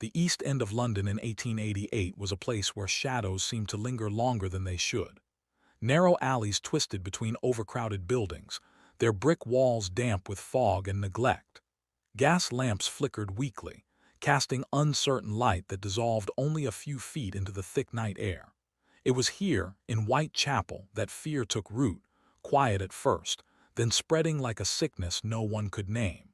The East End of London in 1888 was a place where shadows seemed to linger longer than they should. Narrow alleys twisted between overcrowded buildings, their brick walls damp with fog and neglect. Gas lamps flickered weakly, casting uncertain light that dissolved only a few feet into the thick night air. It was here, in Whitechapel, that fear took root, quiet at first, then spreading like a sickness no one could name.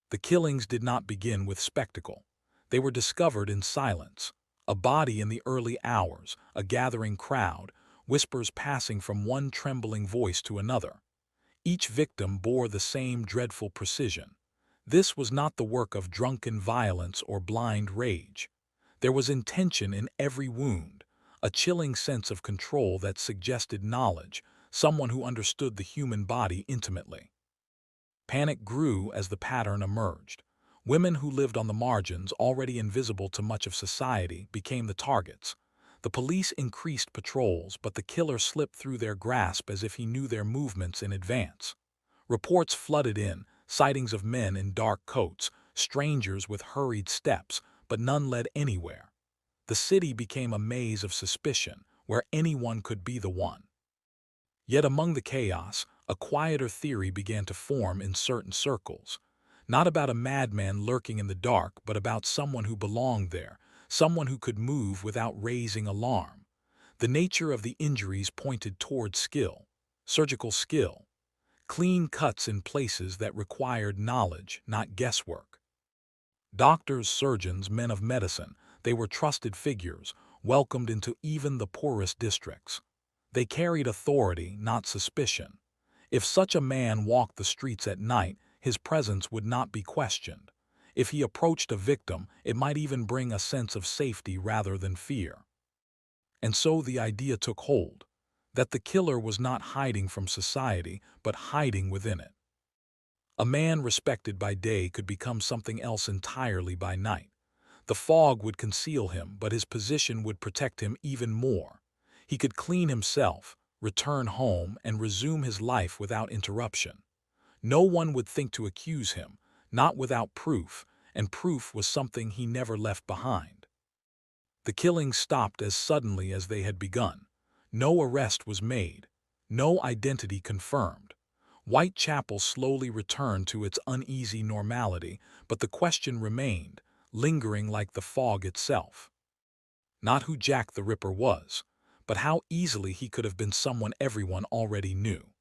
The killings did not begin with spectacle. They were discovered in silence. A body in the early hours, a gathering crowd, whispers passing from one trembling voice to another. Each victim bore the same dreadful precision. This was not the work of drunken violence or blind rage. There was intention in every wound, a chilling sense of control that suggested knowledge, someone who understood the human body intimately. Panic grew as the pattern emerged. Women who lived on the margins, already invisible to much of society, became the targets. The police increased patrols, but the killer slipped through their grasp as if he knew their movements in advance. Reports flooded in, sightings of men in dark coats, strangers with hurried steps, but none led anywhere. The city became a maze of suspicion, where anyone could be the one. Yet among the chaos, a quieter theory began to form in certain circles. Not about a madman lurking in the dark, but about someone who belonged there, someone who could move without raising alarm. The nature of the injuries pointed toward skill, surgical skill, clean cuts in places that required knowledge, not guesswork. Doctors, surgeons, men of medicine, they were trusted figures, welcomed into even the poorest districts. They carried authority, not suspicion. If such a man walked the streets at night, his presence would not be questioned. If he approached a victim, it might even bring a sense of safety rather than fear. And so the idea took hold, that the killer was not hiding from society, but hiding within it. A man respected by day could become something else entirely by night. The fog would conceal him, but his position would protect him even more. He could clean himself, return home, and resume his life without interruption. No one would think to accuse him, not without proof, and proof was something he never left behind. The killings stopped as suddenly as they had begun. No arrest was made, no identity confirmed. Whitechapel slowly returned to its uneasy normality, but the question remained, lingering like the fog itself. Not who Jack the Ripper was, but how easily he could have been someone everyone already knew.